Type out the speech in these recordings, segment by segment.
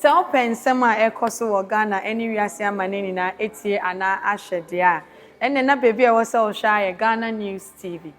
So pensema ekoso wo Ghana any wiase amane na etie ana ahwede a enne na baby a wo se wo hwa Ghana News TV.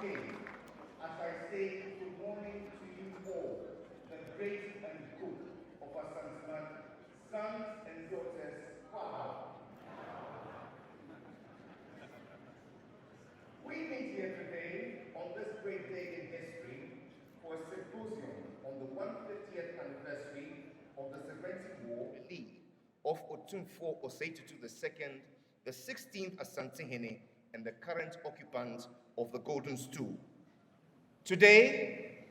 again as I say good morning to you all, the great and good of Ashanti, sons and daughters. Wow. We meet here today on this great day in history for a symposium on the 150th anniversary of the Sagrenti War, lead of Otumfour Osei Tutu II, the 16th Ashanti and the current occupant of the Golden Stool. Today,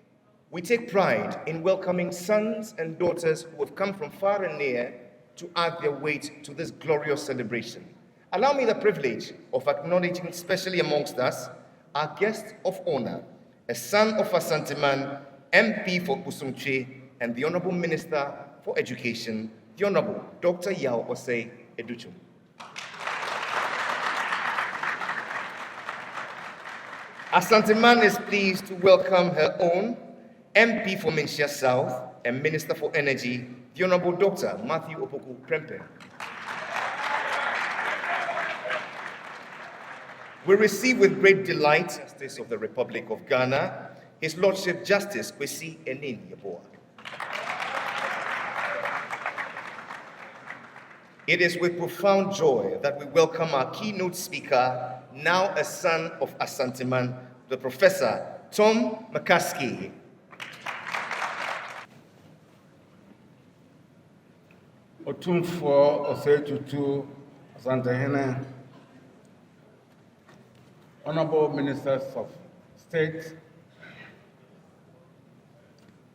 we take pride in welcoming sons and daughters who have come from far and near to add their weight to this glorious celebration. Allow me the privilege of acknowledging, especially amongst us, our guest of honor, a son of Ashantiman, MP for Usumche, and the Honorable Minister for Education, the Honorable Dr. Osei Tutu II. Ashantiman is pleased to welcome her own MP for Menchia South and Minister for Energy, the Honorable Dr. Matthew Opoku Prempeh. We receive with great delight, Justice of the Republic of Ghana, His Lordship Justice Kwesi Enin Yeboah. It is with profound joy that we welcome our keynote speaker, now a son of Ashantiman, the Professor Tom McCaskey. Otumfour Osei Tutu II, Honorable Ministers of State,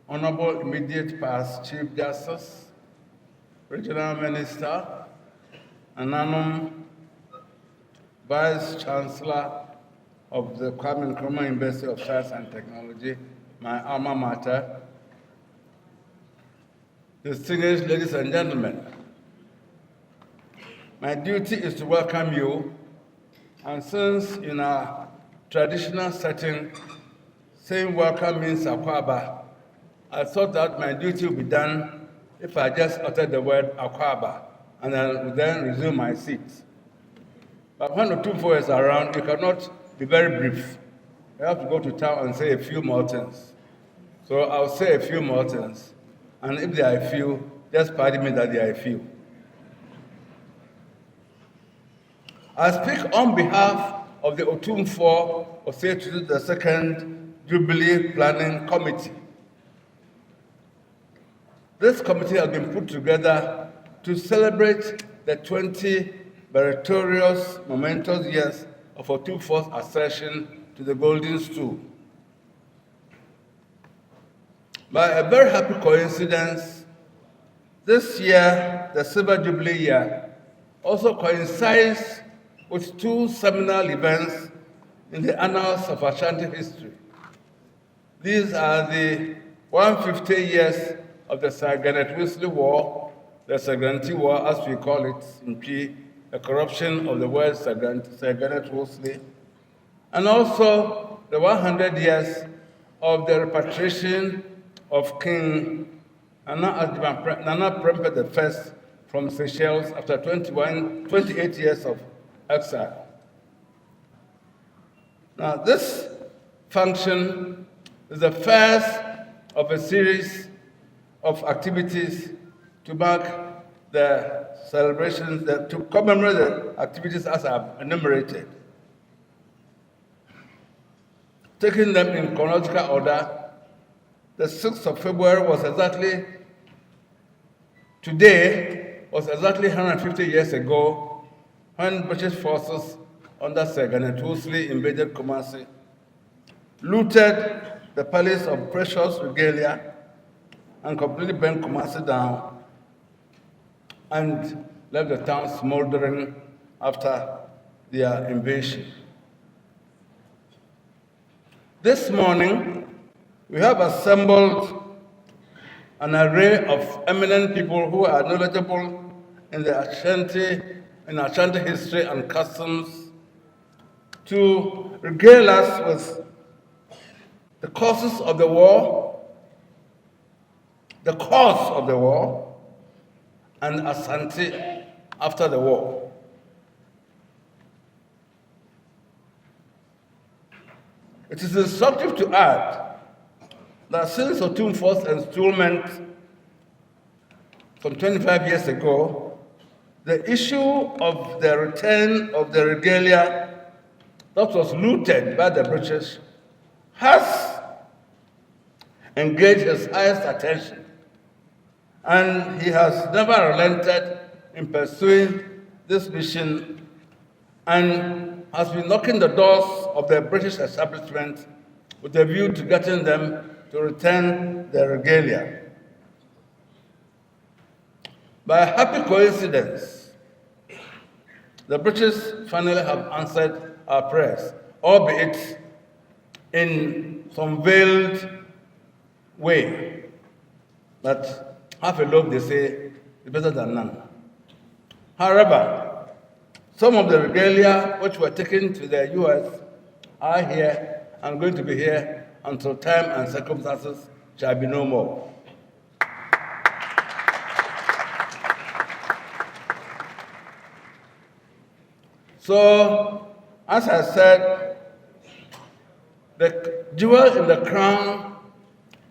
Honorable Immediate Past Chief Justice, Regional Minister, Ananum, Vice Chancellor of the Kwame Nkrumah University of Science and Technology, my alma mater, distinguished ladies and gentlemen, my duty is to welcome you, and since in our traditional setting, saying welcome means akwaba, I thought that my duty would be done if I just uttered the word akwaba, and I would then resume my seat. But when Otumfour is around, you cannot be very brief. You have to go to town and say a few more things. So I'll say a few more things. And if there are a few, just pardon me that there are a few. I speak on behalf of the Otumfour Osei Tutu II Jubilee Planning Committee. This committee has been put together to celebrate the 20 meritorious, momentous years of Otumfour's accession to the Golden Stool. By a very happy coincidence, this year, the Silver Jubilee year, also coincides with two seminal events in the annals of Ashanti history. These are the 150 years of the Sagrenti War, the Sagrenti War as we call it in P, a corruption of the word Sagrenti, and also the 100 years of the repatriation of King Nana Prempeh I from Seychelles after 28 years of exile. Now, this function is the first of a series of activities to mark the celebrations, to commemorate the activities as I've enumerated. Taking them in chronological order, the 6th of February was exactly 150 years ago when British forces under Sir Garnet Wolseley invaded Kumasi, looted the palace of precious regalia, and completely burnt Kumasi down, and left the town smoldering after their invasion. This morning, we have assembled an array of eminent people who are knowledgeable in the Ashanti history and customs to regale us with the causes of the war, the cause of the war, and Ashanti after the war. It is instructive to add that since Otumfour's installment from 25 years ago, the issue of the return of the regalia that was looted by the British has engaged his highest attention, and he has never relented in pursuing this mission and has been knocking the doors of the British establishment with a view to getting them to return their regalia. By a happy coincidence, the British finally have answered our prayers, albeit in some veiled way, that half a loaf, they say, is better than none. However, some of the regalia which were taken to the US are here and going to be here until time and circumstances shall be no more. So, as I said, the jewel in the crown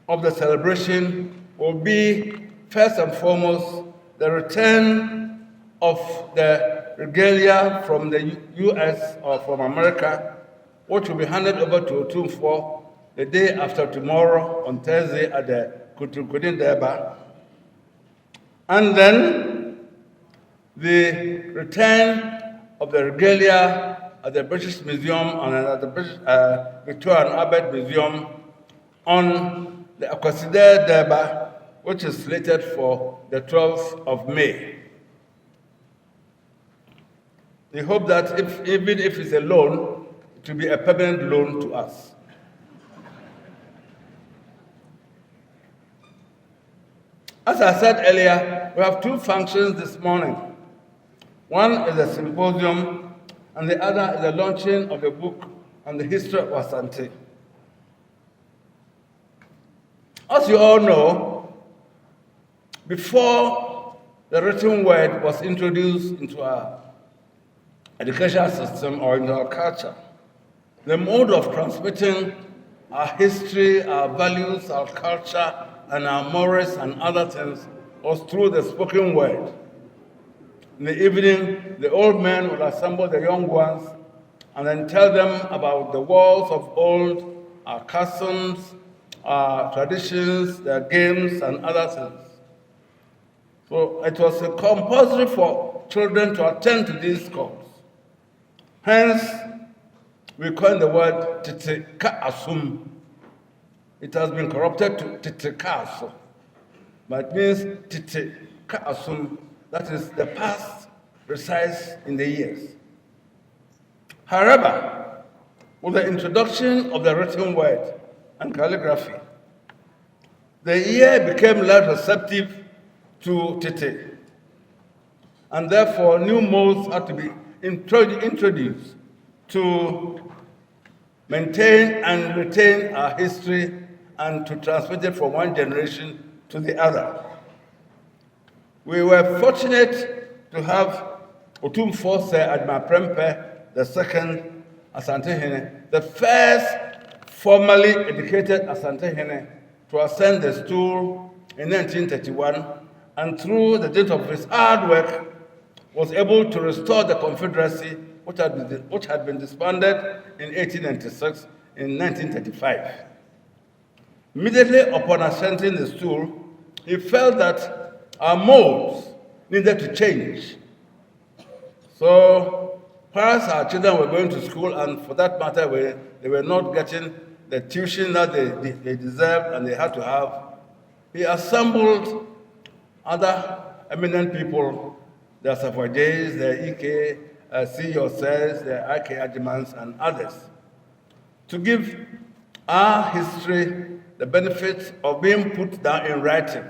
of the celebration will be, first and foremost, the return of the regalia from the US or from America, which will be handed over to Otumfour the day after tomorrow on Thursday at the Kutukudin Deba. And then the return of the regalia at the British Museum and at the British Victoria and Albert Museum on the Akwasider Deba, which is slated for the 12th of May. We hope that even if it's a loan, it will be a permanent loan to us. As I said earlier, we have two functions this morning. One is a symposium, and the other is the launching of a book on the history of Ashanti. As you all know, before the written word was introduced into our educational system or into our culture, the mode of transmitting our history, our values, our culture, and our morals and other things was through the spoken word. In the evening, the old men would assemble the young ones and then tell them about the wars of old, our customs, our traditions, their games, and other things. So it was compulsory for children to attend to these calls. Hence, we coined the word Tite Ka Asum. It has been corrupted to Tite Ka Aso, but it means Tite Ka Asum, that is the past precise in the years. However, with the introduction of the written word and calligraphy, the ear became less receptive to Tite, and therefore new molds had to be introduced to maintain and retain our history and to transmit it from one generation to the other. We were fortunate to have Otumfour Osei Tutu II Asante, the first formally educated Asante to ascend the stool in 1931, and through the dint of his hard work, was able to restore the Confederacy, which had been disbanded in 1896 in 1935. Immediately upon ascending the stool, he felt that our molds needed to change. So, perhaps our children were going to school, and for that matter, they were not getting the tuition that they deserved and they had to have. He assembled other eminent people, the Safwajes, the Ike, C. Yourselves, the Ike Ajimans, and others, to give our history the benefit of being put down in writing,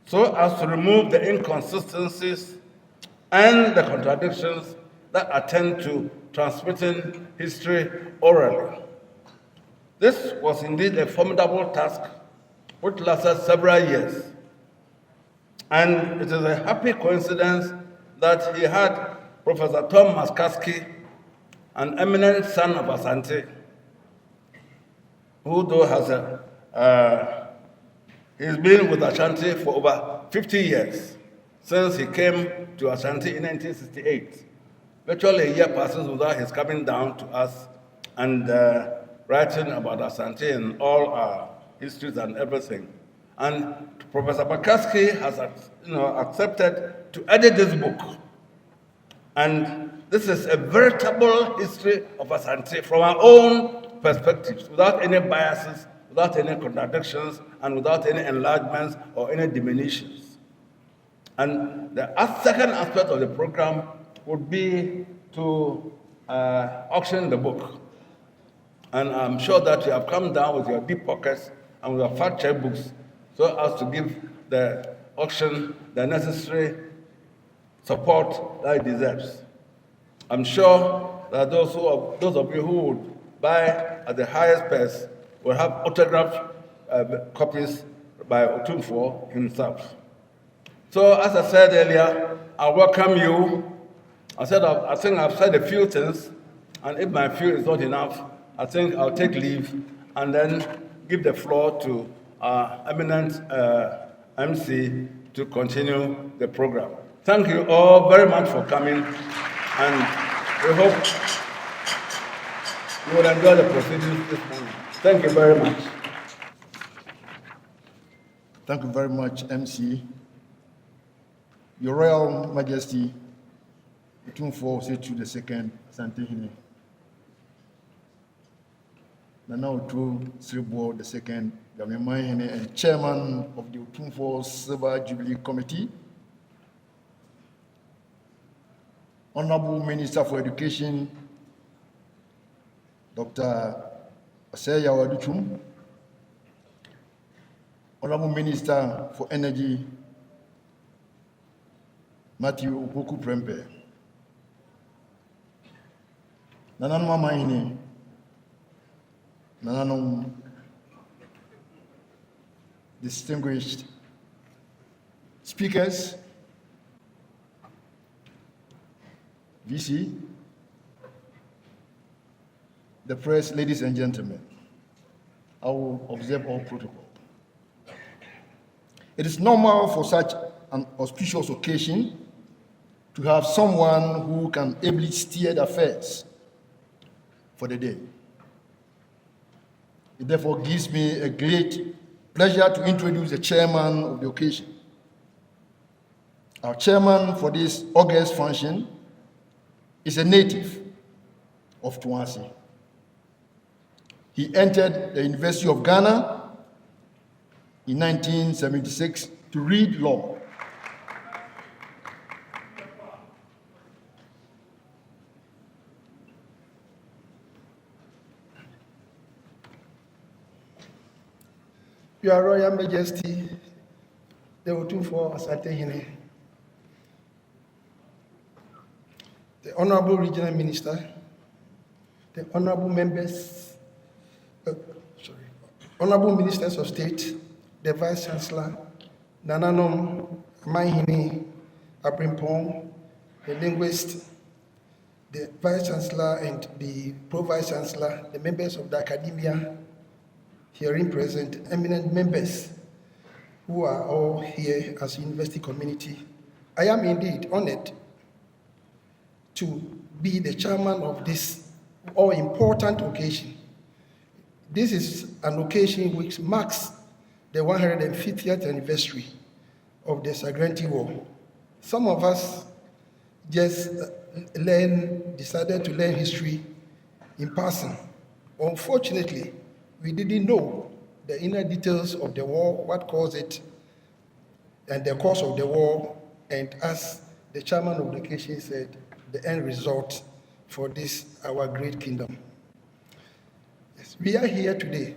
so as to remove the inconsistencies and the contradictions that attend to transmitting history orally. This was indeed a formidable task which lasted several years. And it is a happy coincidence that he had Professor Tom Maskaski, an eminent son of Asante, who though has he's been with Ashanti for over 50 years, since he came to Ashanti in 1968. Virtually a year passes without his coming down to us and writing about Ashanti and all our histories and everything. And Professor Bakaski has accepted to edit this book. And this is a veritable history of Ashanti from our own perspectives, without any biases, without any contradictions, and without any enlargements or any diminutions. And the second aspect of the program would be to auction the book. And I'm sure that you have come down with your deep pockets and with your fact check books so as to give the auction the necessary support that it deserves. I'm sure that those of you who would buy at the highest price will have autographed copies by Otumfour himself. So, as I said earlier, I welcome you. I think I've said a few things, and if my few is not enough, I think I'll take leave and then give the floor to our eminent MC to continue the program. Thank you all very much for coming, and we hope you will enjoy the proceedings this morning. Thank you very much. Thank you very much, MC. Your Royal Majesty, Otumfour Osei Tutu II, Asante Nana Otumfour Osei II, Gamemai and Chairman of the Otumfour Silver Jubilee Committee, Honorable Minister for Education, Dr. Osei Tutu, Honorable Minister for Energy, Matthew Opoku Prempeh, Nananom Amahene, Nananom distinguished speakers, VC, the press, ladies and gentlemen, I will observe all protocol. It is normal for such an auspicious occasion to have someone who can ably steer the affairs for the day. It therefore gives me a great pleasure to introduce the chairman of the occasion. Our chairman for this August function is a native of Tuansi. He entered the University of Ghana in 1976 to read law. Your Royal Majesty, the Otumfour Osei, the Honorable Regional Minister, the Honorable Members, Honorable Ministers of State, the Vice Chancellor, Nananom Amahene Abrimpong, the linguist, the Vice Chancellor and the Pro-Vice Chancellor, the members of the academia, herein present, eminent members who are all here as a university community. I am indeed honored to be the chairman of this all-important occasion. This is an occasion which marks the 150th anniversary of the Sagrenti War. Some of us just decided to learn history in passing. Unfortunately, we didn't know the inner details of the war, what caused it, and the cause of the war, and as the chairman of the occasion said, the end result for this, our great kingdom. Yes, we are here today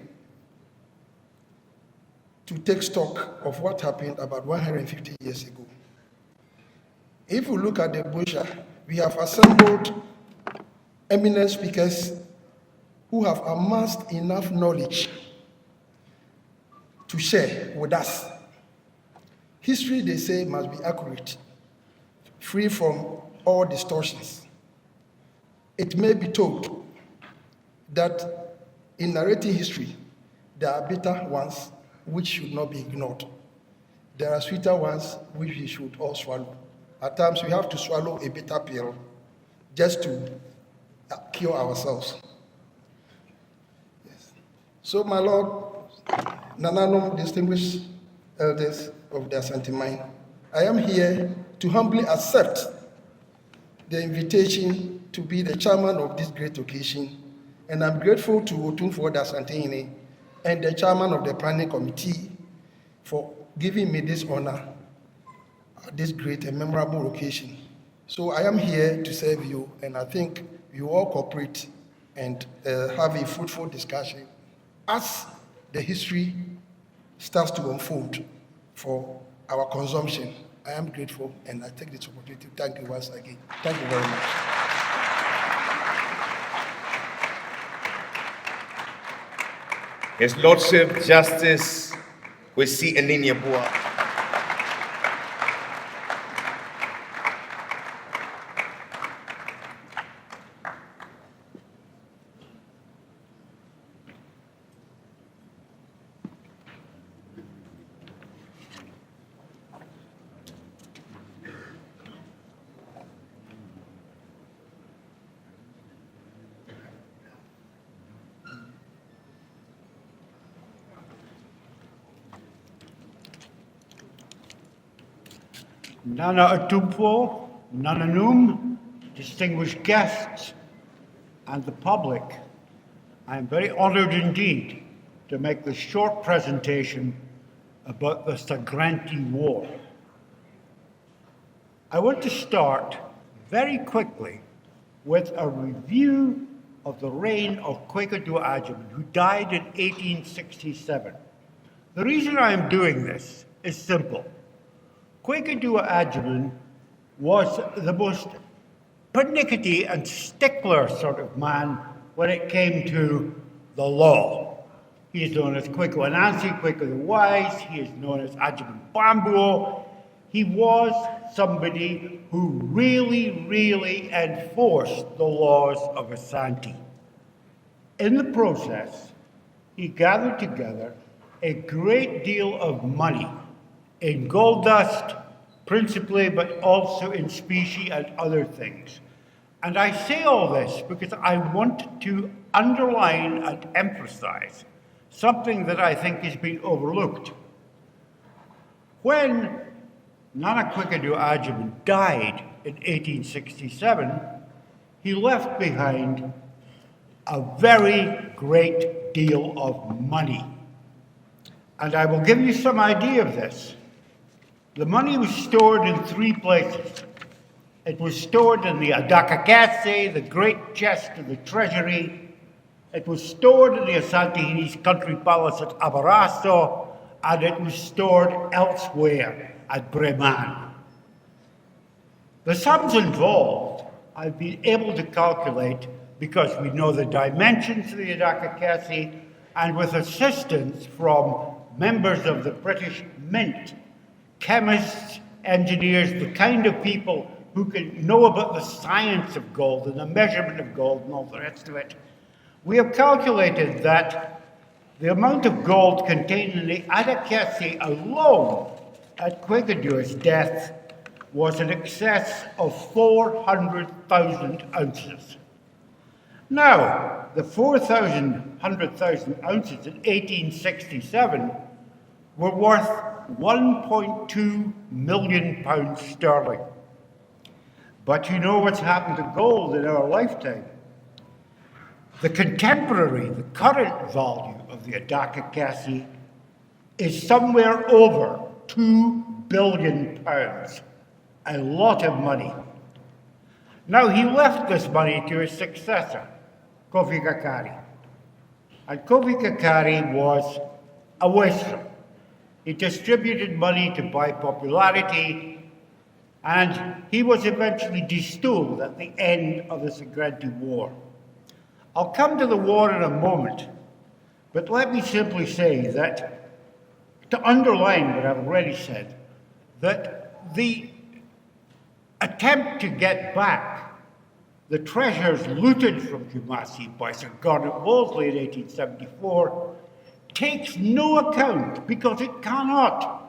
to take stock of what happened about 150 years ago. If we look at the brochure, we have assembled eminent speakers who have amassed enough knowledge to share with us. History, they say, must be accurate, free from all distortions. It may be told that in narrating history, There are bitter ones which should not be ignored. There are sweeter ones which we should all swallow. At times we have to swallow a bitter pill just to cure ourselves. Yes. So, my Lord, Nananom, distinguished elders of the Ashanti Mine, I am here to humbly accept the invitation to be the chairman of this great occasion, and I'm grateful to Otumfour Osei Tutu and the chairman of the planning committee for giving me this honor at this great and memorable occasion. So I am here to serve you, and I think you all cooperate and have a fruitful discussion as the history starts to unfold for our consumption. I am grateful, and I take this opportunity to thank you once again. Thank you very much. His Lordship Justice Kwesi Eninyabua. Nana Otumfour, Nana Num, distinguished guests, and the public, I am very honored indeed to make this short presentation about the Sagrenti War. I want to start very quickly with a review of the reign of Kwekudu Agyeman, who died in 1867. The reason I am doing this is simple. Kwekudu Agyeman was the most pernickety and stickler sort of man when it came to the law. He is known as Kweku Anansi, Kweku the Wise. He is known as Agyeman Bambuo. He was somebody who really enforced the laws of Ashanti. In the process, he gathered together a great deal of money in gold dust, principally, but also in specie and other things. And I say all this because I want to underline and emphasize something that I think has been overlooked. When Nana Kwekudu Agyeman died in 1867, he left behind a very great deal of money. And I will give you some idea of this. The money was stored in three places. It was stored in the Adakakase, the great chest of the treasury. It was stored in the Asantehini's country palace at Abaraso, and it was stored elsewhere at Bremen. The sums involved I've been able to calculate because we know the dimensions of the Adakakase, and with assistance from members of the British Mint, chemists, engineers, the kind of people who can know about the science of gold and the measurement of gold and all the rest of it. We have calculated that the amount of gold contained in the Adakakase alone at Kwekudu's death was in excess of 400,000 ounces. Now, the 100,000 ounces in 1867 were worth £1.2 million sterling. But you know what's happened to gold in our lifetime? The contemporary, the current value of the Adakakase is somewhere over £2 billion, a lot of money. Now, he left this money to his successor, Kofi Kakari. And Kofi Kakari was a wastrel. He distributed money to buy popularity, and he was eventually destoled at the end of the Sagrenti War. I'll come to the war in a moment, but let me simply say that, to underline what I've already said, that the attempt to get back the treasures looted from Kumasi by Sir Garnet Wolseley in 1874 takes no account, because it cannot,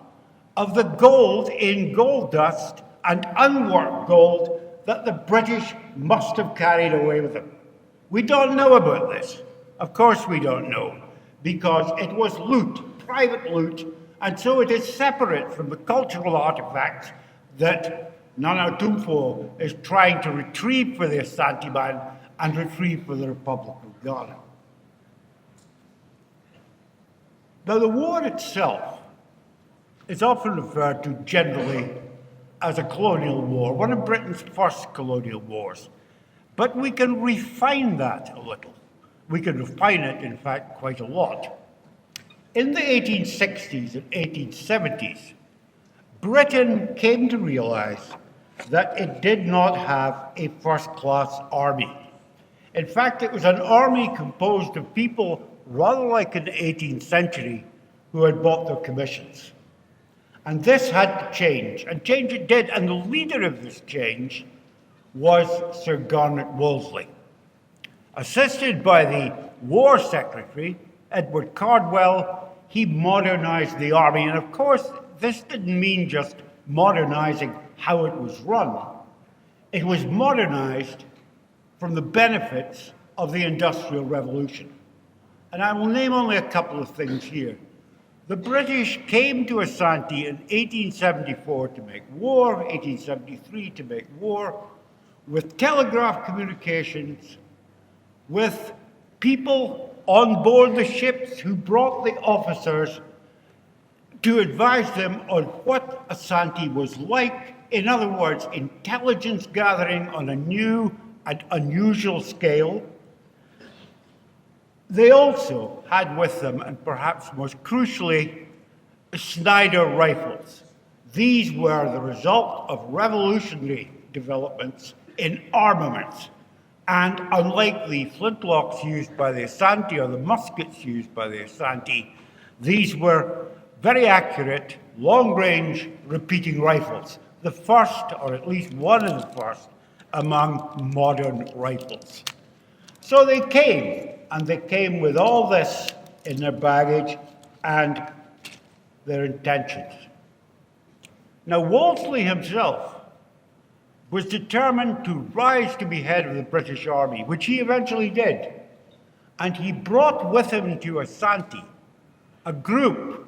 of the gold in gold dust and unworked gold that the British must have carried away with them. We don't know about this. Of course we don't know, because it was loot, private loot, and so it is separate from the cultural artifacts that Nana Otumfour is trying to retrieve for the Ashanti man and retrieve for the Republic of Ghana. Now, the war itself is often referred to generally as a colonial war, one of Britain's first colonial wars. But we can refine that a little. We can refine it, in fact, quite a lot. In the 1860s and 1870s, Britain came to realize that it did not have a first-class army. In fact, it was an army composed of people rather like in the 18th century who had bought their commissions. And this had to change, and change it did, and the leader of this change was Sir Garnet Wolseley. Assisted by the War Secretary, Edward Cardwell, he modernized the army. And of course, this didn't mean just modernizing how it was run. It was modernized from the benefits of the Industrial Revolution. And I will name only a couple of things here. The British came to Ashanti in 1874 to make war, 1873 to make war, with telegraph communications, with people on board the ships who brought the officers to advise them on what Ashanti was like. In other words, intelligence gathering on a new and unusual scale. They also had with them, and perhaps most crucially, Snider rifles. These were the result of revolutionary developments in armaments. And unlike the flintlocks used by the Ashanti or the muskets used by the Ashanti, these were very accurate, long-range repeating rifles. The first, or at least one of the first, among modern rifles. So they came, and they came with all this in their baggage and their intentions. Now, Wolseley himself was determined to rise to be head of the British Army, which he eventually did. And he brought with him to Ashanti a group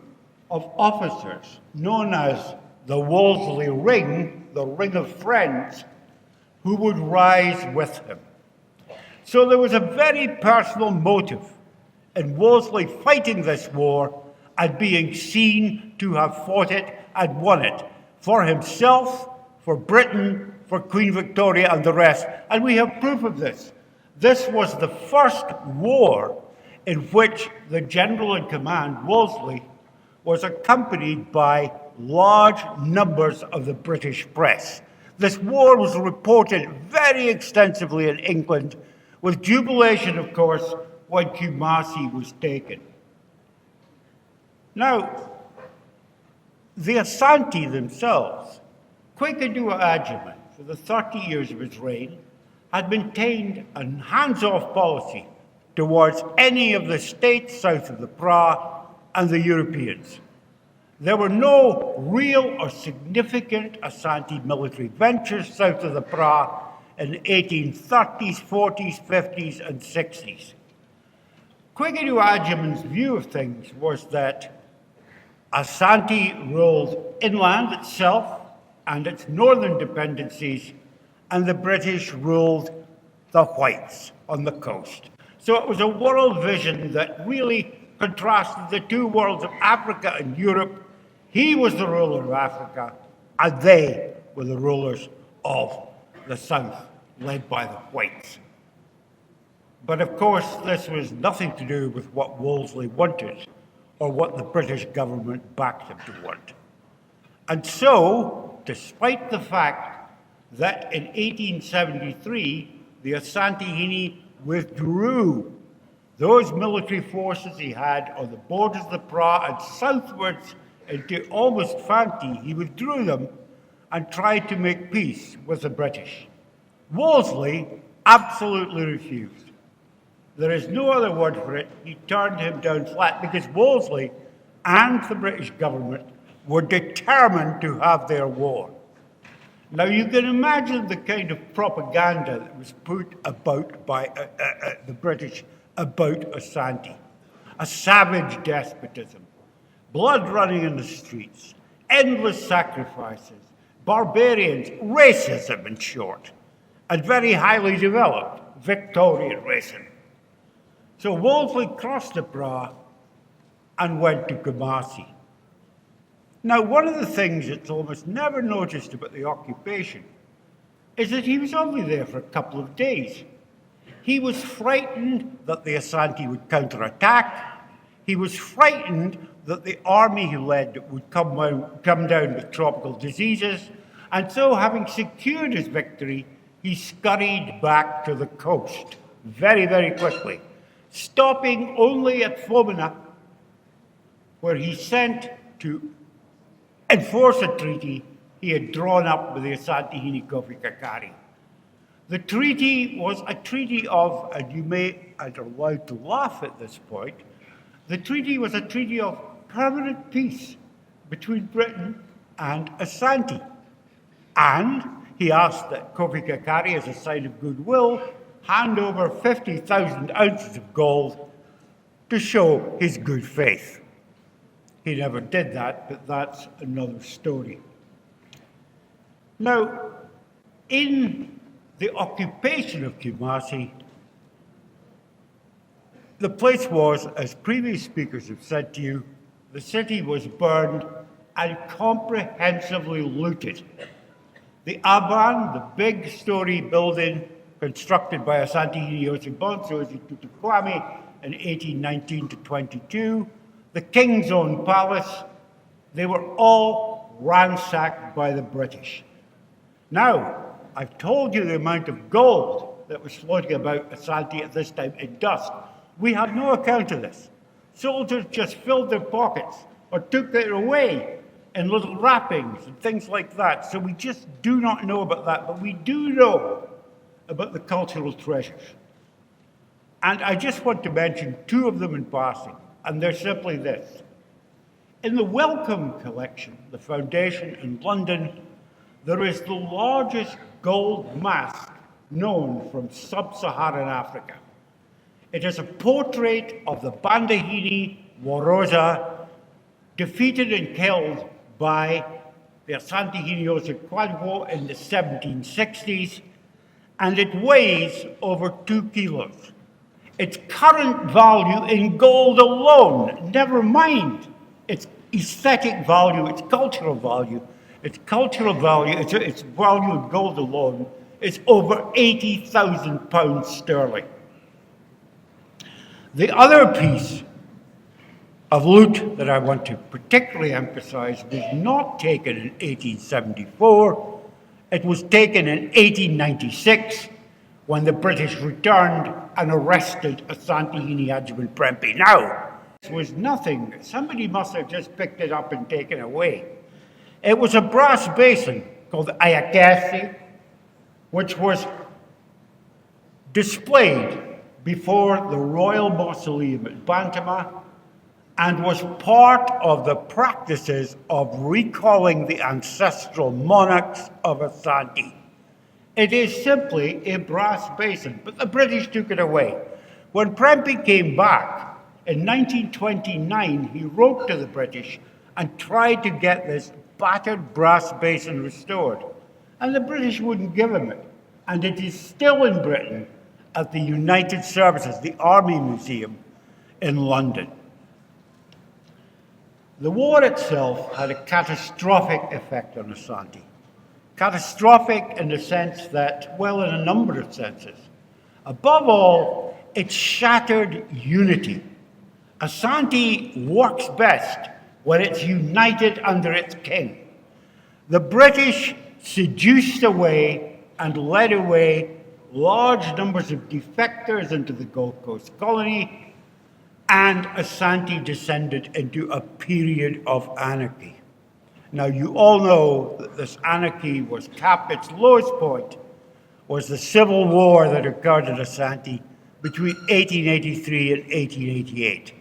of officers known as the Wolseley Ring, the Ring of Friends, who would rise with him. So there was a very personal motive in Wolseley fighting this war and being seen to have fought it and won it for himself, for Britain, for Queen Victoria and the rest. And we have proof of this. This was the first war in which the general in command, Wolseley, was accompanied by large numbers of the British press. This war was reported very extensively in England, with jubilation, of course, when Kumasi was taken. Now, the Ashanti themselves, Kwekadu Agyeman, for the 30 years of his reign, had maintained a hands-off policy towards any of the states south of the Pra and the Europeans. There were no real or significant Ashanti military ventures south of the Pra in the 1830s, 40s, 50s, and 60s. Kwekadu Agyeman's view of things was that Ashanti ruled inland itself and its northern dependencies, and the British ruled the whites on the coast. So it was a world vision that really contrasted the two worlds of Africa and Europe. He was the ruler of Africa, and they were the rulers of the South, led by the whites. But of course, this was nothing to do with what Wolseley wanted or what the British government backed him to want. And so, despite the fact that in 1873, the Asantehene withdrew those military forces he had on the borders of the Pra and southwards into almost Fanti, he withdrew them and tried to make peace with the British. Wolseley absolutely refused. There is no other word for it. He turned him down flat because Wolseley and the British government were determined to have their war. Now, you can imagine the kind of propaganda that was put about by the British about Ashanti. A savage despotism, blood running in the streets, endless sacrifices, barbarians, racism in short, and very highly developed Victorian racism. So Wolseley crossed the Bra and went to Kumasi. Now, one of the things that's almost never noticed about the occupation is that he was only there for a couple of days. He was frightened that the Ashanti would counterattack. He was frightened that the army he led would come down with tropical diseases. And so, having secured his victory, he scurried back to the coast very, very quickly, stopping only at Fomena, where he sent to enforce a treaty he had drawn up with the Asantehene Kofi Kakari. The treaty was a treaty of, and you may, I'm allowed to laugh at this point, the treaty was a treaty of permanent peace between Britain and Ashanti. And he asked that Kofi Kakari, as a sign of goodwill, hand over 50,000 ounces of gold to show his good faith. He never did that, but that's another story. Now, in the occupation of Kumasi, the place was, as previous speakers have said to you, the city was burned and comprehensively looted. The Aban, the big story building constructed by Asantehene Osei Tutu in 1819 to 22, the King's Own Palace, they were all ransacked by the British. Now, I've told you the amount of gold that was floating about Ashanti at this time in dusk. We have no account of this. Soldiers just filled their pockets or took it away in little wrappings and things like that. So we just do not know about that, but we do know about the cultural treasures. And I just want to mention two of them in passing, and they're simply this. In the Wellcome collection, the foundation in London, there is the largest gold mask known from sub-Saharan Africa. It is a portrait of the Bandahini Warosa, defeated and killed by the Asantehene Osei Tutu in the 1760s, and it weighs over 2 kilos. Its current value in gold alone, never mind its aesthetic value, its cultural value, its value in gold alone is over 80,000 pounds sterling. The other piece of loot that I want to particularly emphasize was not taken in 1874. It was taken in 1896 when the British returned and arrested Asantehene Agyeman Prempeh. Now, this was nothing. Somebody must have just picked it up and taken it away. It was a brass basin called the Ayakasi, which was displayed before the Royal Mausoleum at Bantama and was part of the practices of recalling the ancestral monarchs of Ashanti. It is simply a brass basin, but the British took it away. When Prempeh came back in 1929, he wrote to the British and tried to get this battered brass basin restored, and the British wouldn't give him it. And it is still in Britain at the United Services, the Army Museum in London. The war itself had a catastrophic effect on Ashanti. Catastrophic in the sense that, well, in a number of senses. Above all, it shattered unity. Ashanti works best when it's united under its king. The British seduced away and led away large numbers of defectors into the Gold Coast colony, and Ashanti descended into a period of anarchy. Now, you all know that this anarchy was capped. Its lowest point was the civil war that occurred in Ashanti between 1883 and 1888.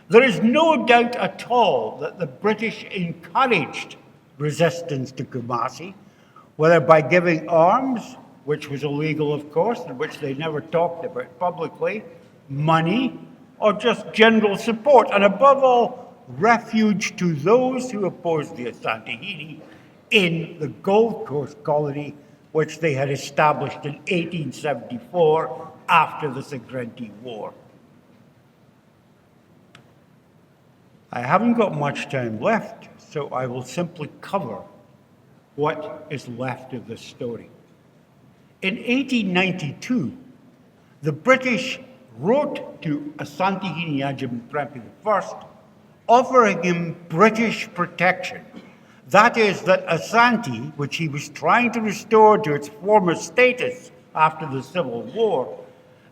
There is no doubt at all that the British encouraged resistance to Kumasi, whether by giving arms, which was illegal, of course, and which they never talked about publicly, money, or just general support, and above all, refuge to those who opposed the Ashanti in the Gold Coast colony, which they had established in 1874 after the Sagrenti War. I haven't got much time left, so I will simply cover what is left of this story. In 1892, the British wrote to Ashanti Prempeh I, offering him British protection. That is, that Ashanti, which he was trying to restore to its former status after the Civil War,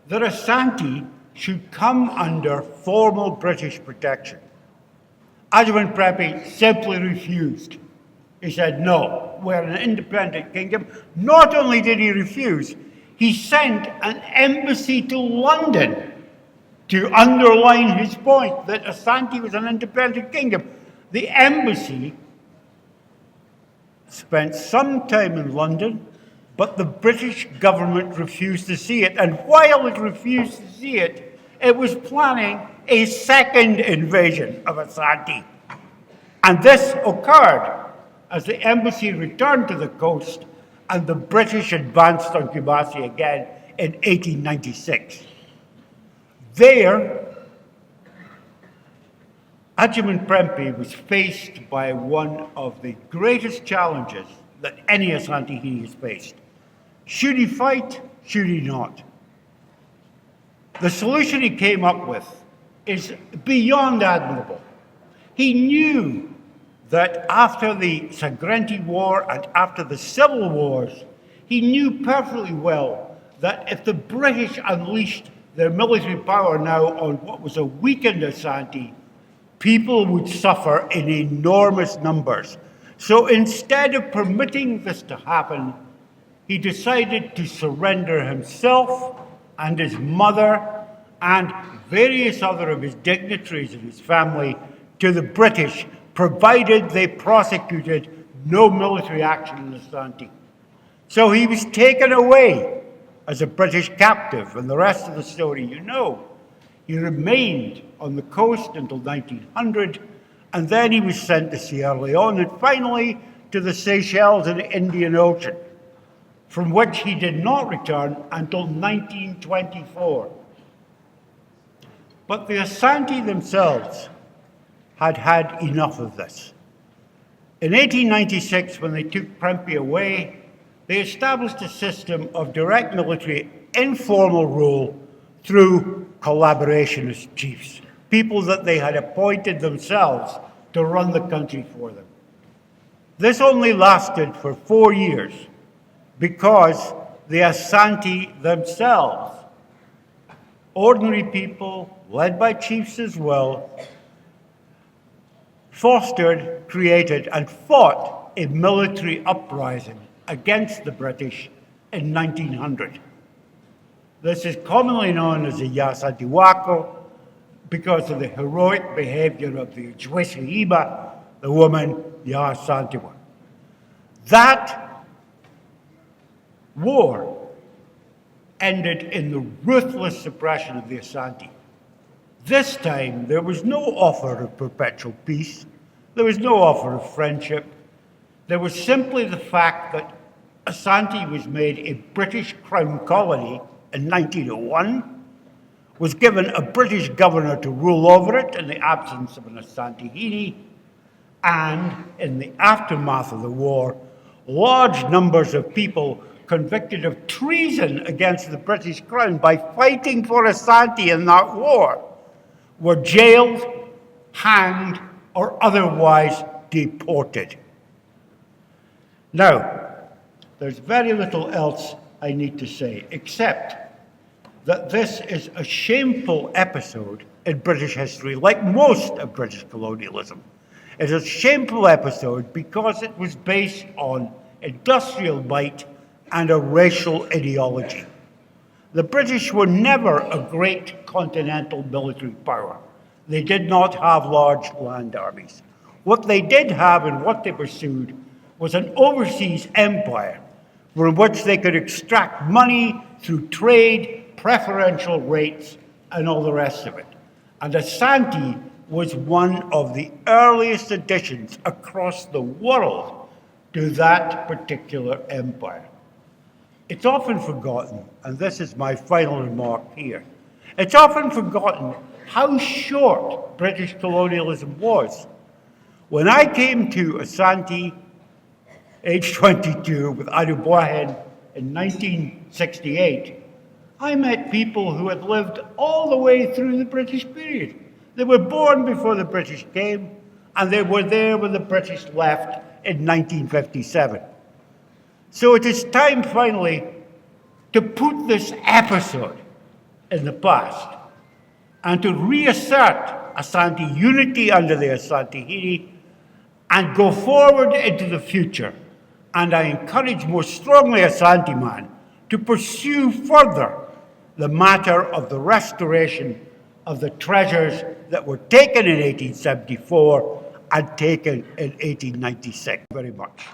that Ashanti should come under formal British protection. Ajuban Prempeh simply refused. He said, no, we're an independent kingdom. Not only did he refuse, he sent an embassy to London to underline his point that Ashanti was an independent kingdom. The embassy spent some time in London, but the British government refused to see it. And while it refused to see it, it was planning a second invasion of Ashanti. And this occurred as the embassy returned to the coast and the British advanced on Kumasi again in 1896. There, Ajuban Prempeh was faced by one of the greatest challenges that any Ashanti has faced. Should he fight? Should he not? The solution he came up with is beyond admirable. He knew that after the Sagrenti War and after the Civil Wars, he knew perfectly well that if the British unleashed their military power now on what was a weakened Ashanti, people would suffer in enormous numbers. So instead of permitting this to happen, he decided to surrender himself and his mother and various other of his dignitaries and his family to the British, provided they prosecuted no military action in Ashanti. So he was taken away as a British captive, and the rest of the story you know. He remained on the coast until 1900, and then he was sent to Sierra Leone, and finally to the Seychelles in the Indian Ocean, from which he did not return until 1924. But the Ashanti themselves had had enough of this. In 1896, when they took Prempeh away, they established a system of direct military informal rule through collaborationist chiefs, people that they had appointed themselves to run the country for them. This only lasted for 4 years because the Ashanti themselves, ordinary people led by chiefs as well, fostered, created, and fought a military uprising against the British in 1900. This is commonly known as the Yasantiwako because of the heroic behavior of the Ujwesihiba, the woman Yasantiwa. That war ended in the ruthless suppression of the Ashanti. This time, there was no offer of perpetual peace. There was no offer of friendship. There was simply the fact that Ashanti was made a British Crown colony in 1901, was given a British governor to rule over it in the absence of an Ashanti, and in the aftermath of the war, large numbers of people convicted of treason against the British Crown by fighting for Ashanti in that war were jailed, hanged, or otherwise deported. Now, there's very little else I need to say, except that this is a shameful episode in British history, like most of British colonialism. It's a shameful episode because it was based on industrial might and a racial ideology. The British were never a great continental military power. They did not have large land armies. What they did have and what they pursued was an overseas empire from which they could extract money through trade, preferential rates, and all the rest of it. And Ashanti was one of the earliest additions across the world to that particular empire. It's often forgotten, and this is my final remark here, it's often forgotten how short British colonialism was. When I came to Ashanti, age 22, with Aduboahen in 1968, I met people who had lived all the way through the British period. They were born before the British came, and they were there when the British left in 1957. So it is time, finally, to put this episode in the past and to reassert Ashanti unity under the Asantehene and go forward into the future. And I encourage most strongly Ashanti man to pursue further the matter of the restoration of the treasures that were taken in 1874 and taken in 1896. Very much.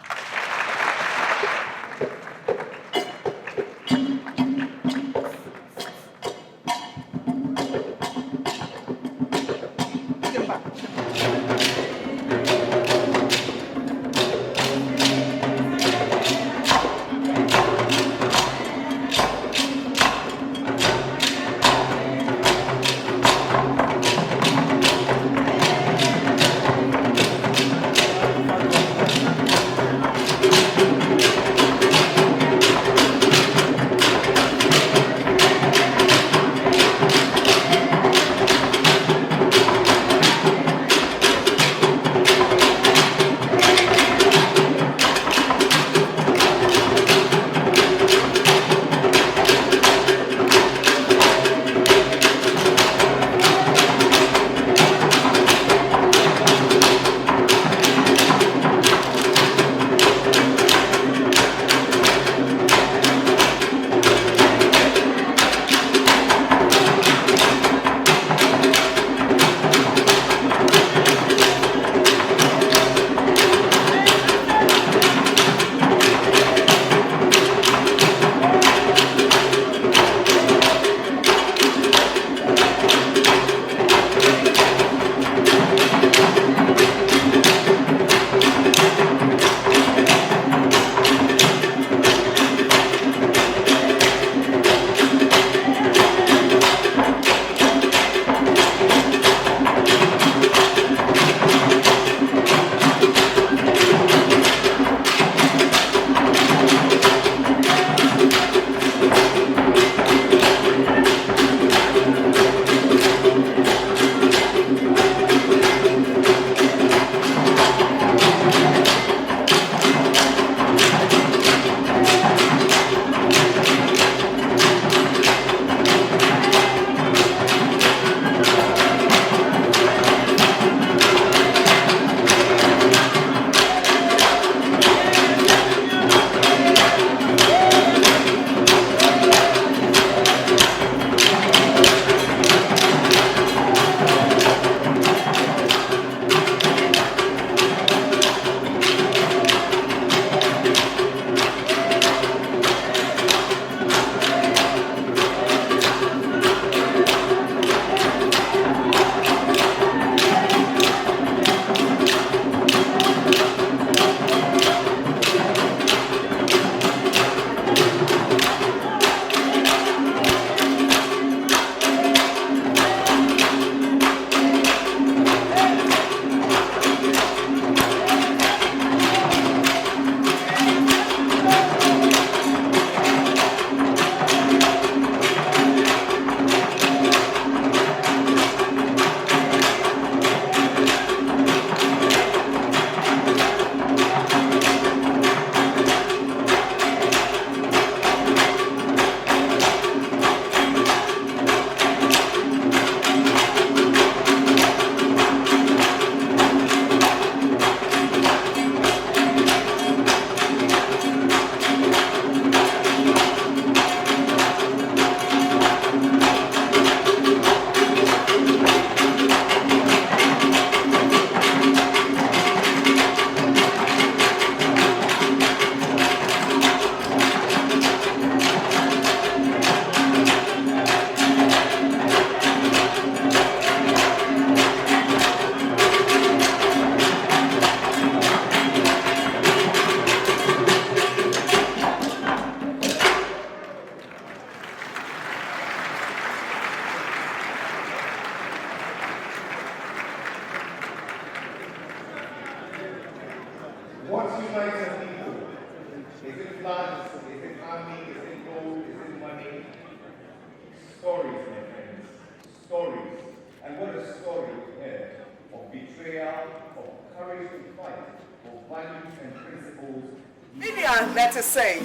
Media, let us say,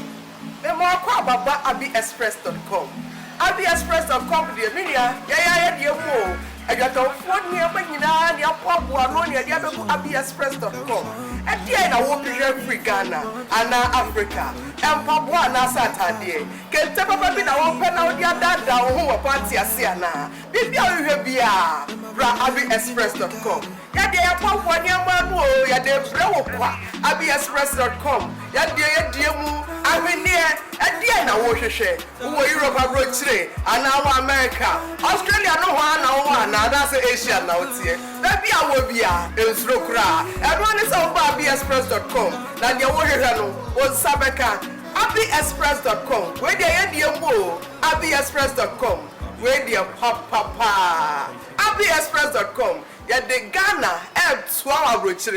the more about abbyexpress.com. abbyexpress.com, the media, yeah, I got a 4 year, but you know, your pop one year, the other abbyexpress.com. And then I won't be free Ghana, and Africa, and Papua Saturday. Can tell me now, open out your dad down who are party as Siana. Maybe I will be abbyexpress.com. Yeah, they are pop 1 year, man, yeah, they're abbyexpress.com. Yeah, dear, I mean, near, and dear, now, Washington, who are Europe abroad today, and now America, Australia, no one, that's Asia now, here. Maybe I will be a Srokra. Everyone is on abbyexpress.com. Now, your Washington was Sabeka, abbyexpress.com. Where they end your mo, abbyexpress.com. Where they papa, abbyexpress.com. Yeah, the Ghana, 12 hours.